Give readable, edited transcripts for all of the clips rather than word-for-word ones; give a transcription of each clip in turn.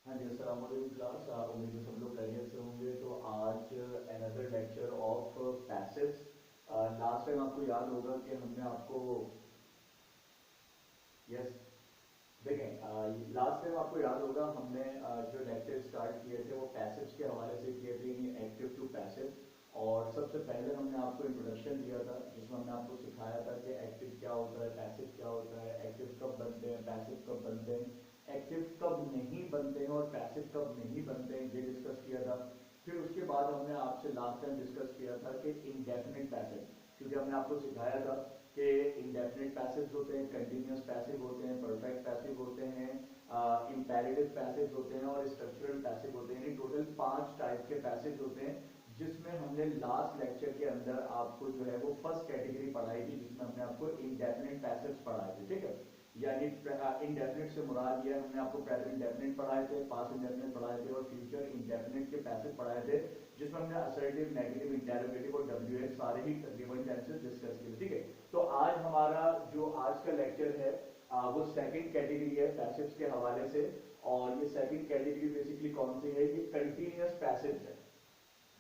हाँ जी, अस्सलाम वालेकुम क्लास। उम्मीद है सब लोग खैरियत से होंगे। तो आज another lecture of passives. Last time आपको याद होगा कि हमने आपको यस देखें, लास्ट टाइम आपको याद होगा हमने जो लेक्चर स्टार्ट किए थे वो पैसिव्स के हवाले से किए थे, यानी एक्टिव टू पैसिव। और सबसे पहले हमने आपको इंट्रोडक्शन दिया था जिसमें हमने आपको सिखाया था कि एक्टिव क्या होता है, पैसिव क्या होता है, एक्टिव कब बनते हैं, पैसिव कब बनते हैं, एक्टिव कब नहीं बनते हैं और पैसिव कब नहीं बनते हैं, ये डिस्कस किया था। फिर उसके बाद हमने आपसे लास्ट टाइम डिस्कस किया था कि इंडेफिनिट पैसिव, क्योंकि हमने आपको सिखाया था कि इंडेफिनिट पैसिव्स होते हैं, कंटिन्यूअस पैसिव होते हैं, परफेक्ट पैसिव होते हैं, इंपेरेटिव पैसिव्स होते हैं और स्ट्रक्चरल पैसिव होते हैं। यानी टोटल 5 टाइप के पैसिव्स होते हैं, जिसमें हमने लास्ट लेक्चर के अंदर आपको जो है वो फर्स्ट कैटेगरी पढ़ाई थी, जिसमें हमने आपको इंडेफिनिट पैसिव्स पढ़ाए थे। ठीक है, यानी इंडेफिनिट से मुराद ये हमने आपको प्रेजेंट इंडेफिनिट पढ़ाए थे, पास्ट इंडेफिनिट पढ़ाए थे और फ्यूचर इंडेफिनिट के पैसिव पढ़ाए थे, जिसमें हमने असर्टिव, नेगेटिव, इंटेरोगेटिव और WH सारे ही तकरीबन टेंसेस डिस्कस किए। ठीक है, तो आज हमारा जो आज का लेक्चर है वो सेकंड कैटेगरी है पैसिव्स के हवाले से। और ये सेकंड कैटेगरी बेसिकली कौन सी है? ये कंटिन्यूअस पैसिव्स है।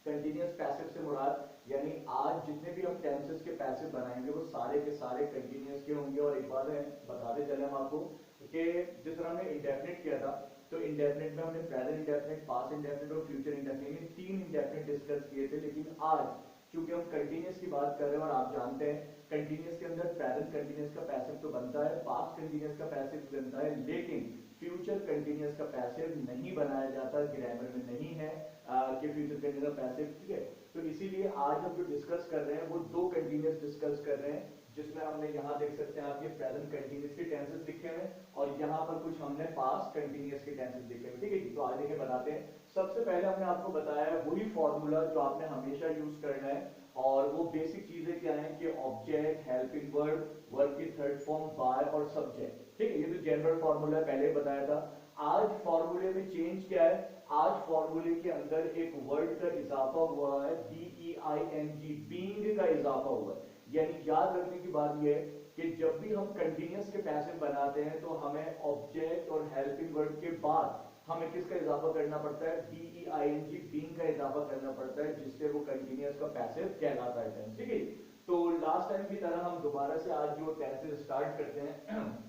कंटिन्यूअस पैसिव से मुराद यानी आज जितने भी हम टेंसेस के पैसिव बनाएंगे वो सारे के सारे कंटिन्यूअस के होंगे। और एक बात है बताते चले हम आपको कि जिस तरह हमने इंडेफिनिट किया था, तो इंडेफिनिट में हमने प्रेजेंट इंडेफिनिट, पास्ट इंडेफिनिट और फ्यूचर इंडेफिनिट, 3 इंडेफिनिट डिस्कस किए थे। लेकिन आज क्योंकि हम कंटिन्यूअस की बात कर रहे हैं और आप जानते हैं कंटिन्यूअस के अंदर प्रेजेंट कंटिन्यूअस का पैसिव तो बनता है, पास्ट कंटिन्यूअस का पैसिव बनता है, लेकिन फ्यूचर कंटिन्यूअस का पैसिव नहीं बनाया जाता, ग्रामर में नहीं है कि फ्यूचर कंटिन्यूअस का पैसिव। ठीक है, तो इसीलिए आज हम जो डिस्कस कर रहे हैं वो 2 कंटिन्यूअस डिस्कस कर रहे हैं, जिसमें हमने यहाँ देख सकते हैं आप ये प्रेजेंट कंटिन्यूअस के टेंसेस लिखे हुए हैं और यहाँ पर कुछ हमने पास्ट कंटिन्यूअस के टेंसेस लिखे हुए। ठीक है जी, तो आज देखें बताते हैं। सबसे पहले हमने आपको बताया है वही फॉर्मूला जो आपने हमेशा यूज करना है, और वो बेसिक चीजें क्या है कि ऑब्जेक्ट, हेल्पिंग वर्ब, वर्ब की थर्ड फॉर्म, बाय और सब्जेक्ट। ठीक है, ये तो जनरल फॉर्मूला पहले बताया था। आज फॉर्मूले में चेंज क्या है? आज फॉर्मूले के अंदर एक वर्ड का इजाफा हुआ है, BEING, बीइंग का इजाफा हुआ है। यानी याद रखने की बात यह है कि जब भी हम कंटिन्यूअस के पैसिव बनाते हैं तो हमें ऑब्जेक्ट और हेल्पिंग वर्ड के बाद हमें किसका इजाफा करना पड़ता है? BEING, बीइंग का इजाफा करना पड़ता है, जिससे वो कंटिन्यूअस का पैसिव कहलाता है टेंस। ठीक है, तो लास्ट टाइम की तरह हम दोबारा से आज जो टेंसेस स्टार्ट करते हैं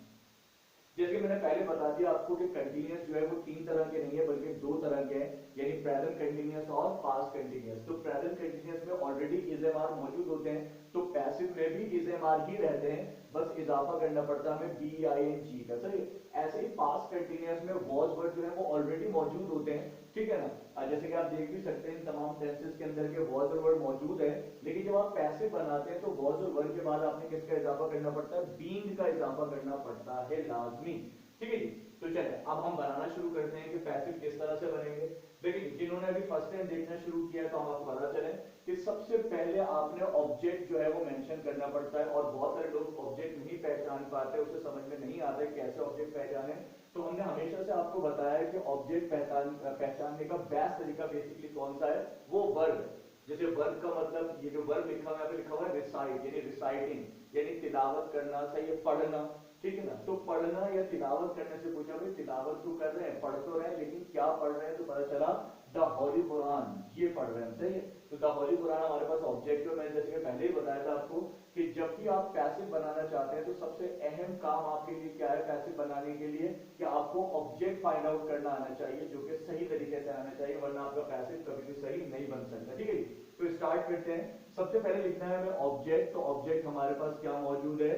जैसे कि मैंने पहले बता दिया आपको कि कंटिन्यूअस जो है वो 3 तरह के नहीं है बल्कि 2 तरह के हैं, यानी प्रेजेंट कंटिन्यूअस और पास्ट कंटिन्यूअस। तो प्रेजेंट कंटिन्यूअस में ऑलरेडी इज एम आर मौजूद होते हैं, तो पैसिव में भी इज एम आर ही रहते हैं, बस इजाफा करना पड़ता है हमें BEING का। सही, ऐसे ही पास्ट कंटिन्यूअस में वॉज वर्ड जो है वो ऑलरेडी मौजूद होते हैं। ठीक है ना, जैसे कि आप देख भी सकते हैं तमाम टेंसेस के अंदर के वॉज और वर्ड मौजूद है, लेकिन जब आप पैसिव बनाते हैं तो वॉज और वर्ड के बाद आपने किसका इजाफा करना पड़ता है? बीइंग का इजाफा करना पड़ता है लाजमी। ठीक है जी, तो चले अब हम बनाना शुरू करते हैं कि पैसिव किस तरह से बनेंगे। देखिए जिन्होंने अभी फर्स्ट टाइम देखना शुरू किया है तो हम आपको पता चले कि सबसे पहले आपने ऑब्जेक्ट जो है वो मेंशन करना पड़ता है, और बहुत सारे लोग ऑब्जेक्ट नहीं पहचान पाते, उसे समझ में नहीं आता है कैसे ऑब्जेक्ट पहचाने। तो हमने हमेशा से आपको बताया कि ऑब्जेक्ट पहचानने का बेस्ट तरीका बेसिकली कौन सा है? वो वर्ब है। जैसे वर्ब का मतलब, ये जो वर्ब लिखा हुआ है लिखा हुआ है रिसाइट, यानी रिसाइटिंग, यानी तिलावत करना, सही है, पढ़ना। ठीक है ना, तो पढ़ना या तिलावत करने से पूछा भाई तिलावत तो कर रहे हैं, पढ़ तो रहे हैं, लेकिन क्या पढ़ रहे हैं? तो पता चला द होली कुरान, ये पढ़ रहे हैं। सही है, तो द होली कुरान हमारे पास ऑब्जेक्ट है। मैंने जैसे कि पहले ही बताया था आपको कि जब भी आप पैसिव बनाना चाहते हैं तो सबसे अहम काम आपके लिए क्या है पैसिव बनाने के लिए? कि आपको ऑब्जेक्ट फाइंड आउट करना आना चाहिए, जो कि सही तरीके से आना चाहिए, वरना आपका पैसिव कभी भी सही नहीं बन सकता। ठीक है, तो स्टार्ट करते हैं। सबसे पहले लिखना है हमें ऑब्जेक्ट, तो ऑब्जेक्ट हमारे पास क्या मौजूद है?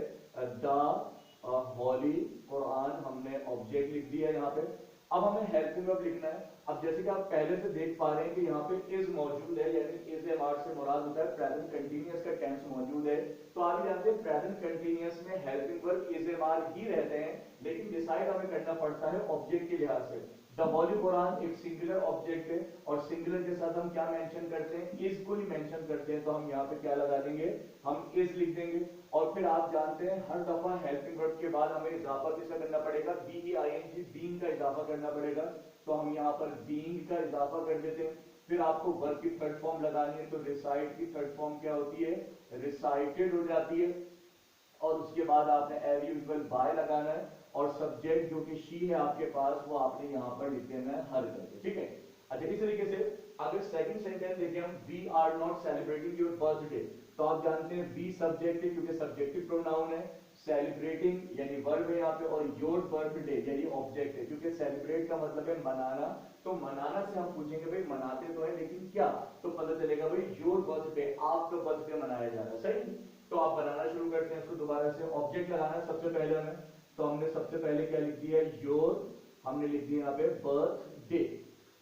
द होली कुरान, हमने ऑब्जेक्ट लिख दिया यहाँ पे। अब हमें हेल्पिंग वर्ब लिखना है। अब जैसे कि आप पहले से देख पा रहे हैं कि यहाँ पे इज मौजूद है, यानी इज एम आर से मुराद होता है प्रेजेंट कंटीन्यूअस का टेंस मौजूद है। तो आप जानते हैं प्रेजेंट कंटीन्यूअस में helping verb is am are ही रहते हैं, लेकिन डिसाइड हमें करना पड़ता है ऑब्जेक्ट के लिहाज से। द होली कुरान एक सिंगुलर ऑब्जेक्ट है, और सिंगुलर के साथ हम क्या मेंशन करते हैं? इज को ही मेंशन करते हैं, तो हम यहाँ पे क्या लगा देंगे? हम इज लिख देंगे। और फिर आप जानते हैं हर दफा हेल्पिंग वर्ब के बाद हमें इजाफा किसका करना पड़ेगा? BEING, बीइंग का इजाफा करना पड़ेगा, तो हम यहाँ पर बीइंग का इजाफा कर देते हैं। फिर आपको वर्ब की थर्ड फॉर्म लगानी है, तो रिसाइट की थर्ड फॉर्म क्या होती है? रिसाइटेड हो जाती है। और उसके बाद आपने एज यूजुअल बाय लगाना है, और सब्जेक्ट जो कि शी है आपके पास वो आपने यहाँ पर लिख देना है हर करके, ठीक है। अच्छा इस तरीके से अगर सेकंड सेंटेंस देखें हम, we are not celebrating your birthday, तो आप जानते हैं वी सब्जेक्ट है क्योंकि सब्जेक्टिव प्रोनाउन है, सेलिब्रेटिंग यानी वर्ब है यहाँ पे, और योर बर्थडे यानी ऑब्जेक्ट है क्योंकि सेलिब्रेट का मतलब है मनाना, तो मनाना से हम पूछेंगे भाई मनाते तो है लेकिन क्या, तो पता चलेगा भाई योर बर्थडे, आपका बर्थडे मनाया जा रहा है, सही। तो आप बनाना शुरू करते हैं इसको दोबारा से, ऑब्जेक्ट लगाना है सबसे पहले हमें, तो हमने सबसे पहले क्या लिख दिया, योर, हमने लिख दिया यहाँ पे बर्थडे।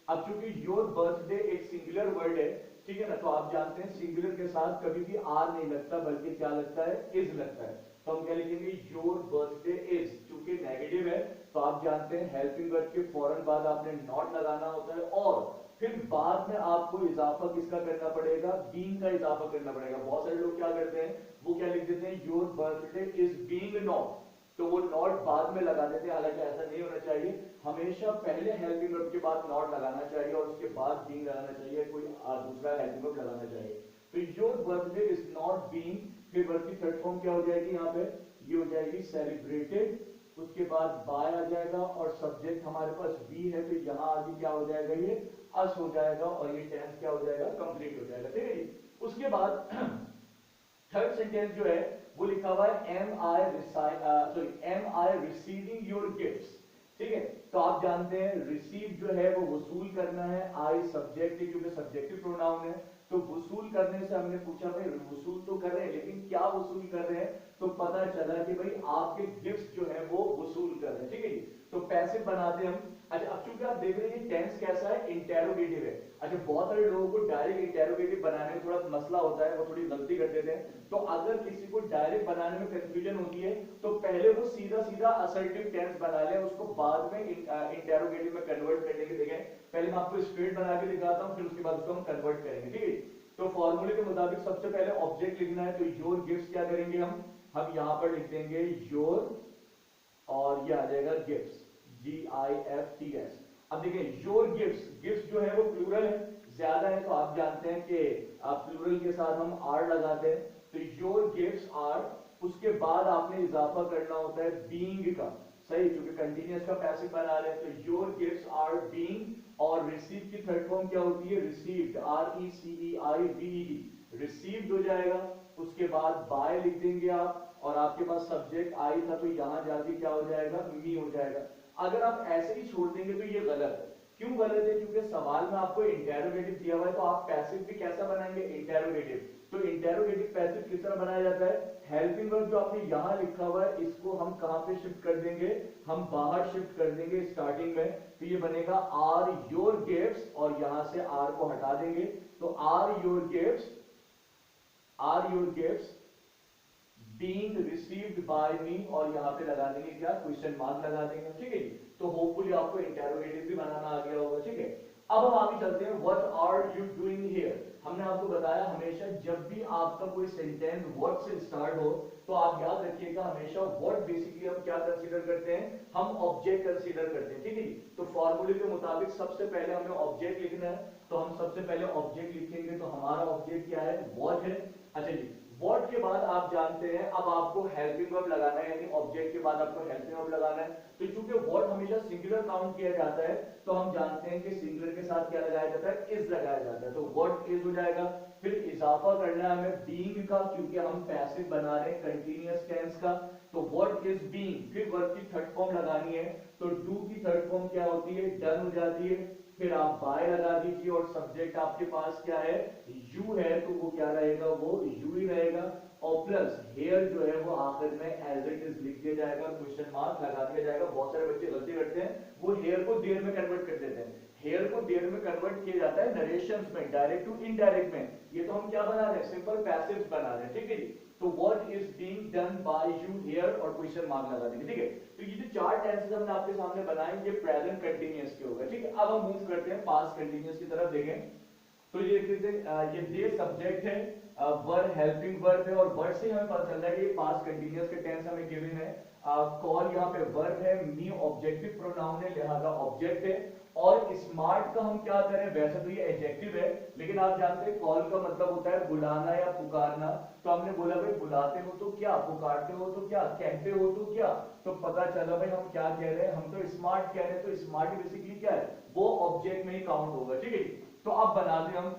अब चूंकि योर बर्थडे एक सिंगुलर वर्ड है, ठीक है ना, तो आप जानते हैं सिंगुलर के साथ कभी भी आर नहीं लगता बल्कि क्या लगता है, इज लगता है, तो हम क्या लिखेंगे, योर बर्थडे इज, चूंकि नेगेटिव है तो आप जानते हैं हेल्पिंग वर्ब के फौरन बाद आपने नॉट लगाना होता है, और फिर बाद में आपको इजाफा किसका करना पड़ेगा, बीइंग का इजाफा करना पड़ेगा। बहुत सारे लोग क्या करते हैं, वो क्या लिख देते हैं, your birthday is being not, तो वो नॉट बाद में लगा देते हैं, हालांकि ऐसा नहीं होना चाहिए, हमेशा पहले हेल्पिंग वर्ब के बाद नॉट लगाना चाहिए और उसके बाद बीइंग लगाना चाहिए, कोई दूसरा हेल्पिंग वर्ब लगाना चाहिए। तो your birthday is not being, फिर वर्ब की थर्ड फॉर्म क्या हो जाएगी यहाँ पे, ये हो जाएगी सेलिब्रेटेड, उसके बाद बाय आ जाएगा और सब्जेक्ट हमारे पास बी है, फिर यहाँ आगे क्या हो जाएगा, ये अस हो जाएगा और ये टेंस क्या हो जाएगा, कंप्लीट हो जाएगा, ठीक है जी। उसके बाद थर्ड सेंटेंस जो है वो लिखा हुआ है am I receiving your gifts, ठीक है। तो आप जानते हैं रिसीव जो है वो वसूल करना है, आई सब्जेक्ट क्योंकि सब्जेक्टिव प्रोनाउन है, तो वसूल करने से हमने पूछा भाई वसूल तो कर रहे हैं लेकिन क्या वसूल कर रहे हैं, तो पता चला कि भाई आपके गिफ्ट जो है वो वसूल कर रहे हैं, ठीक है जी। तो पैसिव बनाते हैं हम। अच्छा अब चूंकि आप देख रहे हैं टेंस कैसा है, इंटेरोगेटिव है। अच्छा बहुत सारे लोगों को डायरेक्ट इंटेरोगेटिव बनाने में थोड़ा मसला होता है, वो थोड़ी गलती कर देते हैं, तो अगर किसी को डायरेक्ट बनाने में कंफ्यूजन होती है तो पहले वो सीधा सीधा असर्टिव टेंस बना ले, उसको बाद में इंटेरोगेटिव में कन्वर्ट करने के देखें। पहले मैं आपको स्ट्रेट बना के दिखाता हूं, फिर उसके बाद उसको हम कन्वर्ट करेंगे, ठीक है। तो फॉर्मूले के मुताबिक सबसे पहले ऑब्जेक्ट लिखना है, तो योर गिफ्ट्स क्या करेंगे हम यहां पर लिख देंगे योर, और ये आ जाएगा गिफ्ट्स, GIFTS। अब देखिए योर गिफ्ट्स, गिफ्ट्स जो है वो प्लूरल है, ज्यादा है, तो आप जानते हैं कि प्लूरल के साथ हम आर लगाते हैं, तो योर गिफ्ट्स आर, उसके बाद आपने इजाफा करना होता है बीइंग का, सही, क्योंकि कंटीन्यूअस का पैसिव बना रहे हैं, तो योर गिफ्ट्स आर बीइंग, और रिसीव की थर्ड फॉर्म क्या होती है, रिसीव्ड, RECEIVED, रिसीव्ड हो जाएगा। उसके बाद बाय लिख देंगे आप, और आपके पास सब्जेक्ट आई था तो यहां जाके क्या हो जाएगा, मी हो जाएगा। अगर आप ऐसे ही छोड़ देंगे तो ये गलत है। क्यों गलत है, क्योंकि सवाल में आपको इंटेरोगेटिव दिया हुआ है, तो आप पैसिव भी कैसा बनाएंगे, इंटेरोगेटिव। तो इंटेरोगेटिव पैसिव किस तरह बनाया जाता है, हेल्पिंग वर्ब जो आपने यहां लिखा हुआ है इसको हम कहां पे शिफ्ट कर देंगे, हम बाहर शिफ्ट कर देंगे स्टार्टिंग में, तो ये बनेगा आर योर गिफ्ट्स, और यहां से आर को हटा देंगे, तो are your gifts being received by me, और यहाँ पे लगा देंगे क्या, क्वेश्चन मार्क लगा देंगे, ठीक है। तो होपफुली आपको इंटेरोगेटिव भी बनाना आ गया होगा, ठीक है। अब हम आगे चलते हैं, what are you doing here. हमने आपको बताया हमेशा जब भी आपका कोई सेंटेंस व्हाट से स्टार्ट हो तो आप याद रखिएगा हमेशा व्हाट बेसिकली हम क्या कंसीडर करते हैं, हम ऑब्जेक्ट कंसीडर करते हैं, ठीक है। तो फॉर्मूले के मुताबिक सबसे पहले हमें ऑब्जेक्ट लिखना है, तो हम सबसे पहले ऑब्जेक्ट लिखेंगे, तो हमारा ऑब्जेक्ट क्या है, व्हाट है। अच्छा जी, व्हाट के बाद आप जानते हैं अब आपको हेल्पिंग वर्ब लगाना है, यानी ऑब्जेक्ट के बाद आपको हेल्पिंग वर्ब लगाना है। तो चूंकि व्हाट हमेशा सिंगुलर काउंट किया जाता है तो हम जानते हैं कि सिंगुलर के साथ क्या लगाया जाता है, इज लगाया जाता है, तो व्हाट इज हो जाएगा। फिर इजाफा करना है हमें बीइंग का, क्योंकि हम पैसिव बना रहे हैं कंटीन्यूअस टेंस का, तो व्हाट इज बीइंग, फिर वर्ब की थर्ड फॉर्म लगानी है, तो डू की थर्ड फॉर्म क्या होती है, डन हो जाती है। फिर आप बाय लगा दीजिए और सब्जेक्ट आपके पास क्या है, यू है, तो वो क्या रहेगा, वो यू ही रहेगा, और प्लस हेयर जो है वो आखिर में एज इट इज लिख दिया जाएगा, क्वेश्चन मार्क लगा दिया जाएगा। बहुत सारे बच्चे गलती करते हैं, वो हेयर को देयर में कन्वर्ट कर देते हैं। हेयर को देयर में कन्वर्ट किया जाता है नरेशंस में, डायरेक्ट टू इनडायरेक्ट में, ये तो हम क्या बना रहे हैं, सिंपल पैसिव्स बना रहे हैं, ठीक है जी। तो what is being done by you here, और क्वेश्चन मार्क लगा देंगे, ठीक है। तो ये जो चार टेंसेस हमने आपके सामने बनाए ये प्रेजेंट कंटीन्यूअस के होगा, ठीक है। अब हम मूव करते हैं पास्ट कंटीन्यूअस की तरफ, देखें तो ये ये दे सब्जेक्ट है, वर्ब हेल्पिंग वर्ब है, और वर्ब से हमें पता चल रहा है कि पास्ट कंटीन्यूअस के टेंस हमें गिवन है। कॉल यहाँ पे वर्ब है, मी ऑब्जेक्टिव प्रोनाउन है लिहाजा ऑब्जेक्ट है, और स्मार्ट का हम क्या करें, वैसे तो ये एडजेक्टिव है, लेकिन आप जानते हैं कॉल का मतलब होता है बुलाना या पुकारना। तो हमने बोला भाई बुलाते हो तो क्या, पुकारते हो तो क्या, कहते हो तो क्या। तो पता चला भाई हम क्या कह रहे हैं, हम तो स्मार्ट कह रहे हैं। तो स्मार्ट बेसिकली क्या है, वो ऑब्जेक्ट में ही काउंट होगा, ठीक है। तो अब बनाते हम,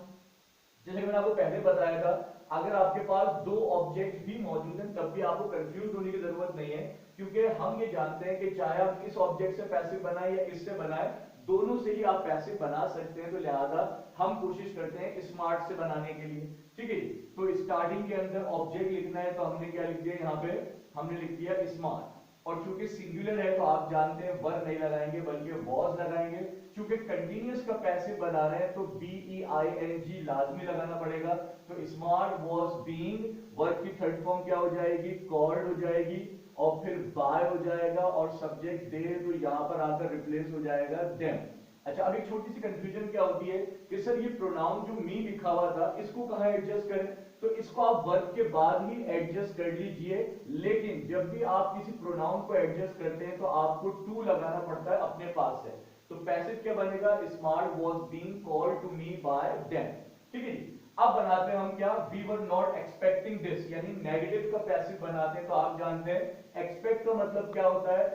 जैसे कि मैंने आपको पहले बताया था, अगर आपके पास दो ऑब्जेक्ट भी मौजूद हैं तब भी आपको कंफ्यूज होने की जरूरत नहीं है, क्योंकि हम ये जानते हैं कि चाहे आप इस ऑब्जेक्ट से पैसिव बनाए या इससे बनाए, दोनों से ही आप पैसिव बना सकते हैं। तो लिहाजा हम कोशिश करते हैं स्मार्ट से बनाने के लिए, ठीक है। तो स्टार्टिंग के अंदर ऑब्जेक्ट लिखना है, तो हमने क्या लिख दिया यहाँ पे, हमने लिख दिया स्मार्ट। और चूंकि सिंगुलर है तो आप जानते हैं वर नहीं लगाएंगे बल्कि वॉज लगाएंगे। चूंकि कंटिन्यूअस का पैसिव बना रहे हैं तो BEING लाजमी लगाना पड़ेगा। तो स्मार्ट वॉज बीइंग, वर्ब की थर्ड फॉर्म क्या हो जाएगी, कॉल्ड हो जाएगी, और फिर बाय हो जाएगा, और सब्जेक्ट दे, तो यहां पर आकर रिप्लेस हो जाएगा देम। अच्छा, अब एक छोटी सी कंफ्यूजन क्या होती है कि सर ये प्रोनाउन जो मी लिखा हुआ था इसको कहां एडजस्ट करें। तो इसको आप वर्ब के बाद ही एडजस्ट कर लीजिए, लेकिन जब भी आप किसी प्रोनाउन को एडजस्ट करते हैं तो आपको टू लगाना पड़ता है अपने पास से। तो पैसिव क्या बनेगा, smart was being called to me by them, ठीक है जी। अब बनाते हैं हम क्या, we were not expecting this, यानी नेगेटिव का पैसिव बनाते हैं। तो आप जानते हैं एक्सपेक्ट का मतलब क्या होता है,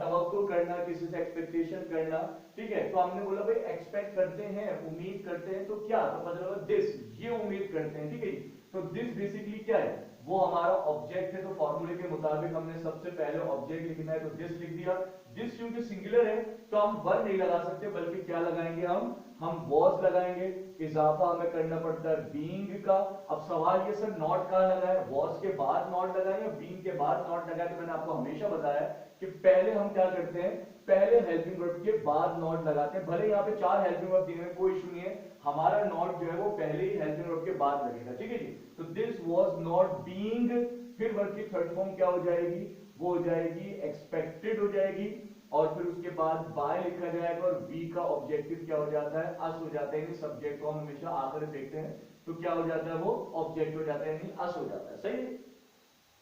तवक्कुल करना, किसी से एक्सपेक्टेशन करना, ठीक है। तो हमने बोला भाई एक्सपेक्ट करते हैं, उम्मीद करते हैं, तो क्या, तो मतलब दिस, ये उम्मीद करते हैं, ठीक है। तो दिस बेसिकली क्या है, वो हमारा ऑब्जेक्ट है। तो फॉर्मूले के मुताबिक हमने सबसे पहले ऑब्जेक्ट लिखना है, तो दिस लिख दिया। दिस क्योंकि सिंगुलर है तो हम वर नहीं लगा सकते, बल्कि क्या लगाएंगे, हम वॉज लगाएंगे। इजाफा हमें करना पड़ता है बीइंग का। अब सवाल ये सर नॉट कहां लगाए, वॉज के बाद नॉट लगाए या बीइंग के बाद नॉट लगाए। तो मैंने आपको हमेशा बताया कि पहले हम क्या करते हैं, पहले हेल्पिंग वर्ब के बाद नॉट लगाते हैं। भले यहाँ पे 4 हेल्पिंग वर्ब दिए हैं, कोई इशू नहीं है, हमारा नॉट जो है वो पहले ही हेल्पिंग वर्ब के बाद लगेगा, ठीक है जी। तो दिस वाज नॉट बीइंग, फिर वर्ब की थर्ड फॉर्म क्या हो जाएगी, वो हो जाएगी एक्सपेक्टेड हो जाएगी, और फिर उसके बाद बाय लिखा जाएगा, और बी का ऑब्जेक्टिव क्या हो जाता है, अस हो जाता है। सब्जेक्ट को हम हमेशा आकर देखते हैं तो क्या हो जाता है, वो ऑब्जेक्ट हो जाता है, यानी अस हो जाता है, सही है।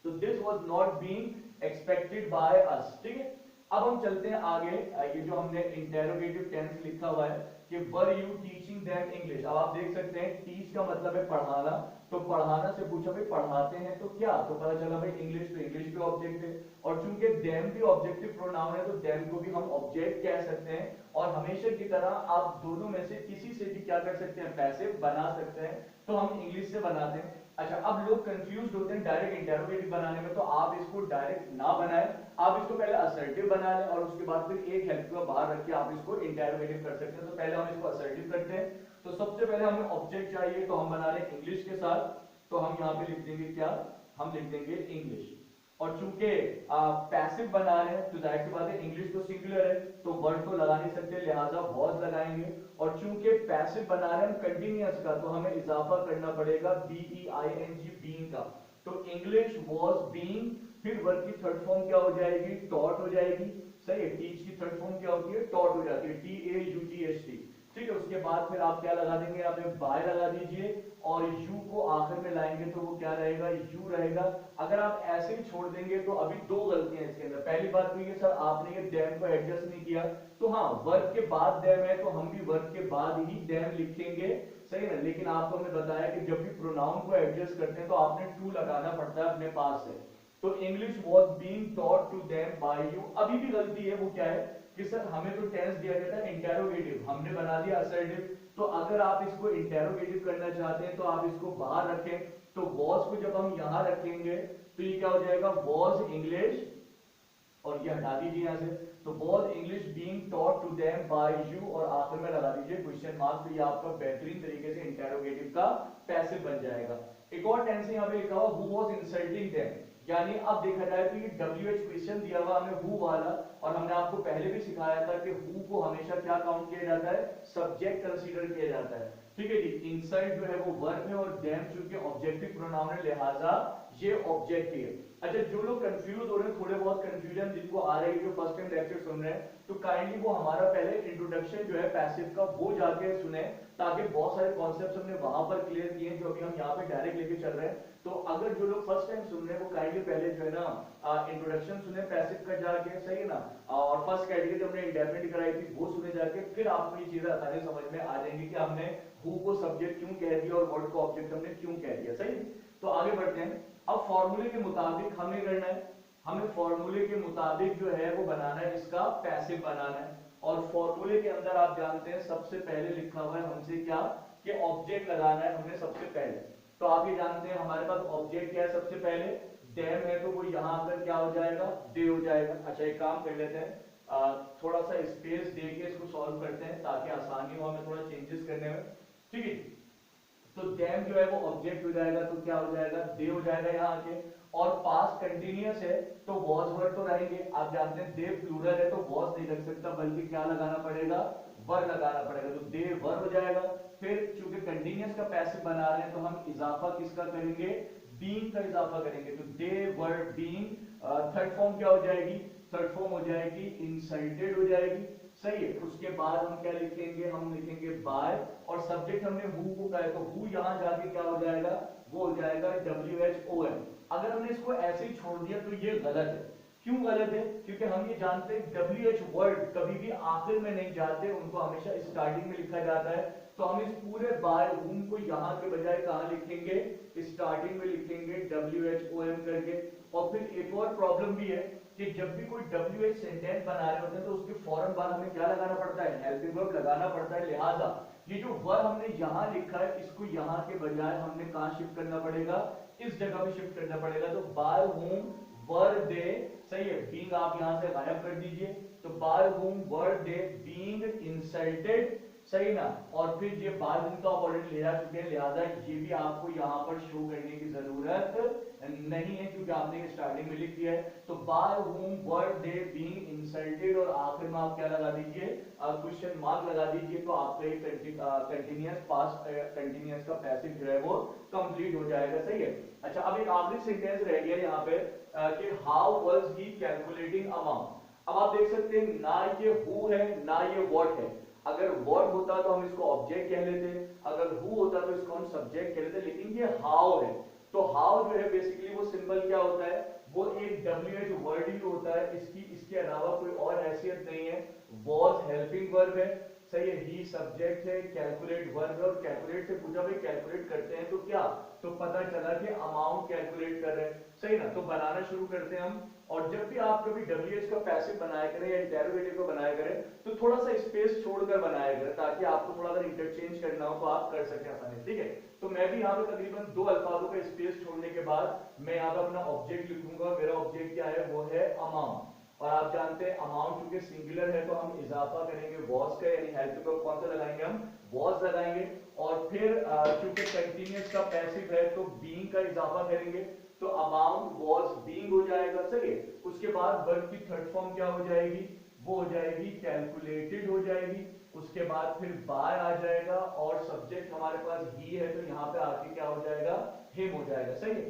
तो this was not being expected by us, ठीक है। अब हम चलते हैं आगे, ये जो हमने इंटेरोगेटिव टेंस लिखा हुआ है कि were you teaching them English. अब आप देख सकते हैं टीच का मतलब है पढ़ाना, तो पढ़ाना से पूछा भाई पढ़ाते हैं तो क्या, तो पता चला भाई इंग्लिश, तो इंग्लिश भी ऑब्जेक्ट है। और चूंकि देम भी ऑब्जेक्टिव प्रोनाउन है तो देम को भी हम ऑब्जेक्ट कह सकते हैं। और हमेशा की तरह आप दोनों में से किसी से भी क्या कर सकते हैं, पैसिव बना सकते हैं। तो हम इंग्लिश से बनाते हैं। अच्छा, अब लोग कंफ्यूज होते हैं डायरेक्ट इंटेरोगेटिव बनाने में, तो आप इसको डायरेक्ट ना बनाएं, आप इसको पहले असर्टिव बना लें और उसके बाद फिर एक हेल्प को बाहर रख के आप इसको इंटेरोगेटिव कर सकते हैं। तो पहले हम इसको असर्टिव करते हैं। तो सबसे पहले हमें ऑब्जेक्ट चाहिए, तो हम बना रहे हैं इंग्लिश के साथ। तो हम यहाँ पे लिख देंगे क्या, हम लिख देंगे इंग्लिश। और चूंकि पैसिव बना रहे हैं तो जाहिर सी बात है इंग्लिश तो सिंगुलर है तो वर्ड तो लगा नहीं सकते, लिहाजा वॉज लगाएंगे। और चूंकि पैसिव बना रहे हैं कंटिन्यूअस का, तो हमें इजाफा करना पड़ेगा BEING बीइंग का। तो इंग्लिश वॉज बीइंग, फिर वर्ब की थर्ड फॉर्म क्या हो जाएगी, टॉट हो जाएगी, सही है। टीच की थर्ड फॉर्म क्या होती है, टॉट हो जाती है, TAUGHT, ठीक है। उसके बाद फिर आप क्या लगा देंगे, आप बाय लगा दीजिए, और यू को आखिर में लाएंगे तो वो क्या रहेगा, यू रहेगा। अगर आप ऐसे ही छोड़ देंगे तो अभी दो गलतियां इसके अंदर। पहली बात तो ये सर आपने ये देम को एडजस्ट नहीं किया, तो हाँ वर्ब के बाद देम है तो हम भी वर्ब के बाद ही देम लिखेंगे, सही है। लेकिन आपको हमने बताया कि जब भी प्रोनाउन को एडजस्ट करते हैं तो आपने टू लगाना पड़ता है अपने पास से। तो English was being taught to them by you. अभी भी गलती है, वो क्या है कि सर हमें तो टेंस दिया गया था इंटेरोगेटिव, हमने बना दिया असर्टिव। तो अगर आप इसको इंटेरोगेटिव करना चाहते हैं तो आप इसको बाहर रखें। तो वॉज को जब हम यहां रखेंगे तो ये क्या हो जाएगा, वॉज इंग्लिश, और ये हटा दीजिए यहां से। तो was English being taught to them by you, और आखिर में लगा दीजिए क्वेश्चन मार्क। तो ये आपका बेहतरीन तरीके से इंटेरोगेटिव का पैसिव बन जाएगा। एक और टेंस यहां पे लिखा हुआ हु वाज इंसल्टिंग देम, यानी अब देखा जाए तो ये WH क्वेश्चन दिया हुआ हमें हु वाला, और हमने आपको पहले भी सिखाया था कि हु को हमेशा क्या काउंट किया जाता है, सब्जेक्ट कंसीडर किया जाता है, ठीक है जी। इंसल्ट जो है वो वर्ब है और देम चूंकि ऑब्जेक्टिव प्रोनाउन है लिहाजा ये ऑब्जेक्ट है। अच्छा, जो लोग कंफ्यूज हो रहे हैं, थोड़े बहुत कंफ्यूजन जिनको आ रही है, जो फर्स्ट टाइम लेक्चर सुन रहे हैं, तो काइंडली वो हमारा पहले इंट्रोडक्शन जो है पैसिव का वो जाके सुने, ताकि बहुत सारे कॉन्सेप्ट्स हमने वहां पर क्लियर किए जो अभी हम यहाँ पे डायरेक्ट लेके चल रहे हैं। तो अगर जो लोग फर्स्ट टाइम सुन रहे हैं वो काइंडली पहले जो है ना इंट्रोडक्शन सुने पैसिव का जाके, सही है ना, और फर्स्ट कैटेगरी हमने इंडेफिनिट कराई थी वो सुने जाके, फिर आपको ये चीजें आसानी समझ में आ जाएंगी कि हमने हु को सब्जेक्ट क्यों कह दिया और वर्ड को ऑब्जेक्ट हमने क्यों कह दिया। सही, तो आगे बढ़ते हैं। अब फॉर्मूले के मुताबिक हमें करना है, हमें फॉर्मूले के मुताबिक जो है वो बनाना है, इसका पैसिव बनाना है। और फॉर्मूले के अंदर आप जानते हैं सबसे पहले लिखा हुआ है हमसे क्या, कि ऑब्जेक्ट लगाना है हमने सबसे पहले। तो आप ये जानते हैं हमारे पास ऑब्जेक्ट क्या है, सबसे पहले डैम है, तो वो यहां आकर क्या हो जाएगा, डे हो जाएगा। अच्छा, एक काम कर लेते हैं, थोड़ा सा स्पेस देके इसको सॉल्व करते हैं ताकि आसानी हो हमें थोड़ा चेंजेस करने में। ठीक है, तो डैम जो है वो ऑब्जेक्ट हो जाएगा, तो क्या हो जाएगा, दे हो जाएगा यहाँ आके। और पास्ट कंटिन्यूअस है तो वॉज वर्ड तो रहेंगे, आप जानते हैं दे प्लूरल है तो वॉज नहीं लग सकता, बल्कि क्या लगाना पड़ेगा, वर लगाना पड़ेगा, तो दे वर हो जाएगा। फिर चूंकि कंटिन्यूअस का पैसिव बना रहे हैं तो हम इजाफा किसका करेंगे, बीइंग का इजाफा करेंगे, तो दे वर बीइंग। थर्ड फॉर्म क्या हो जाएगी, थर्ड फॉर्म हो जाएगी इंसल्टेड हो जाएगी। सही है, उसके बाद हम क्या लिखेंगे, हम लिखेंगे बाय, और सब्जेक्ट हमने हु को कहा है तो हु यहां जाके क्या हो जाएगा, वो हो जाएगा WHOM। अगर हमने इसको ऐसे ही छोड़ दिया तो ये गलत है। क्यों गलत है, क्योंकि हम ये जानते हैं WH वर्ड कभी भी आखिर में नहीं जाते, उनको हमेशा स्टार्टिंग में लिखा जाता है। तो हम इस पूरे बाय हुम को यहाँ के बजाय कहाँ लिखेंगे, स्टार्टिंग में लिखेंगे WHOM करके। और फिर एक और प्रॉब्लम भी है कि जब भी कोई WH सेंटेंस बना रहे होते हैं तो उसके फौरन बाद हमें क्या लगाना पड़ता है, हेल्पिंग वर्ब लगाना पड़ता है। लिहाजा ये जो वर्ब हमने यहाँ लिखा है इसको यहाँ के बजाय हमने कहाँ शिफ्ट करना पड़ेगा, इस जगह पे शिफ्ट करना पड़ेगा। तो बाय होम वर दे, सही है, बीइंग आप यहां से गायब कर दीजिए, तो by whom were they being insulted, सही ना। और फिर ये बाय होम तो आप ऑलरेडी ले जा चुके हैं, लिहाजा ये भी आपको यहाँ पर शो करने की जरूरत नहीं है क्योंकि आपने स्टार्टिंग में लिख दिया है। तो by whom were they being insulted, और आखिर में आप क्या लगा दीजिए, क्वेश्चन मार्क लगा दीजिए, तो आपका ये कंटिन्यूअस पास्ट कंटिन्यूअस का पैसिव जो है वो कंप्लीट हो जाएगा। सही है। अच्छा, अब एक आखिरी सेंटेंस रह गया यहाँ पे कि how was he calculating amount. अब आप देख सकते हैं ना ये हु है ना ये व्हाट है। अगर व्हाट होता तो हम इसको ऑब्जेक्ट कह लेते, अगर हु होता तो इसको हम सब्जेक्ट कह लेते, लेकिन ये हाउ है। तो हाउ जो है बेसिकली वो सिंबल क्या होता है, वो एक WH वर्ड ही होता है, इसके अलावा कोई और हैसियत नहीं है। वॉज हेल्पिंग वर्ब है, सही है, ही सब्जेक्ट है, कैलकुलेट वर्ब है, और कैलकुलेट से पूछा भाई कैलकुलेट करते हैं तो क्या, तो पता चला कि अमाउंट कैलकुलेट कर रहे हैं। सही ना, तो बनाना शुरू करते हैं हम। और जब भी आप कभी WH का पैसिव बनाया करें या इंटेरोगेटिव को बनाया करें तो थोड़ा सा स्पेस छोड़कर बनाया करें, ताकि आपको थोड़ा अगर इंटरचेंज करना हो तो आप कर सकें आसानी। ठीक है, तो मैं भी यहाँ पे तकरीबन 2 अल्फाजों का स्पेस छोड़ने के बाद मैं यहाँ पे अपना ऑब्जेक्ट लिखूंगा। मेरा ऑब्जेक्ट क्या है, वो है अमाउंट। और आप जानते हैं अमाउंट क्योंकि सिंगुलर है तो हम इजाफा करेंगे वॉज का, यानी हेल्प को कौन सा लगाएंगे, हम वॉज लगाएंगे। और फिर क्योंकि कंटीन्यूअस का पैसिव है तो बीइंग का इजाफा करेंगे, तो अमाउंट वॉज बीइंग हो जाएगा। सही है, उसके बाद वर्ब की थर्ड फॉर्म क्या हो जाएगी, वो हो जाएगी कैलकुलेटेड हो जाएगी। उसके बाद फिर बाय आ जाएगा, और सब्जेक्ट हमारे पास ही है तो यहाँ पे आके क्या हो जाएगा, हिम हो जाएगा। सही है,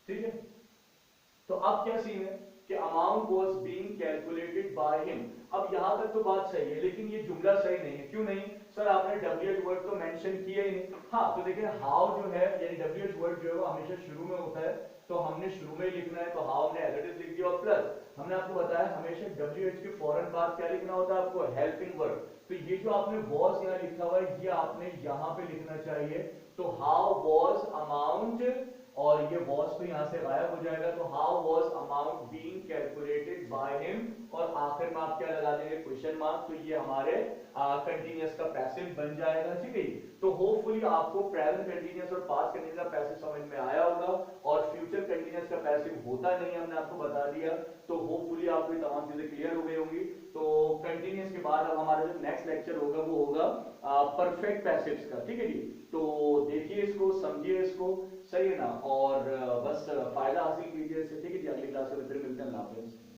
ठीक है। तो अब क्या सीन है कि amount was being calculated by him. अब यहां तक तो बात सही है, लेकिन ये जुमला सही नहीं है। क्यों नहीं सर, आपने WH वर्ड तो मेंशन किया ही नहीं। हाँ, तो देखिए हाउ जो है, यानी WH वर्ड जो है वो हमेशा शुरू में होता है, तो हमने शुरू में ही लिखना है, तो हाउ हमने एज इट इज लिख दिया। और प्लस हमने आपको बताया हमेशा WH के फौरन बाद क्या लिखना होता है आपको, हेल्पिंग वर्ड। तो ये जो आपने वॉज यहाँ लिखा हुआ है ये आपने यहाँ पे लिखना चाहिए। तो हाउ वॉज अमाउंट, और ये वॉज तो यहां से गायब हो जाएगा, तो how was amount being calculated by him, और आखिर में आप क्या लगा देंगे, क्वेश्चन मार्क। तो ये हमारे कंटीन्यूअस का पैसिव बन जाएगा। ठीक है, तो होपफुली आपको प्रेजेंट कंटीन्यूअस और पास्ट कंटीन्यूअस का पैसिव समझ में आया होगा, और फ्यूचर कंटीन्यूअस का पैसिव होता नहीं, हमने आपको बता दिया। तो होपफुली आपको ये तमाम चीजें क्लियर हो गई होंगी। तो कंटीन्यूअस के बाद अब हमारा जो नेक्स्ट लेक्चर होगा वो होगा परफेक्ट पैसिव्स का। ठीक है जी, तो देखिए इसको, समझिए इसको, सही है ना, और बस फायदा हासिल कीजिए इससे। ठीक है जी, अगली क्लास में फिर मिलते हैं। अल्लाह हाफिज़।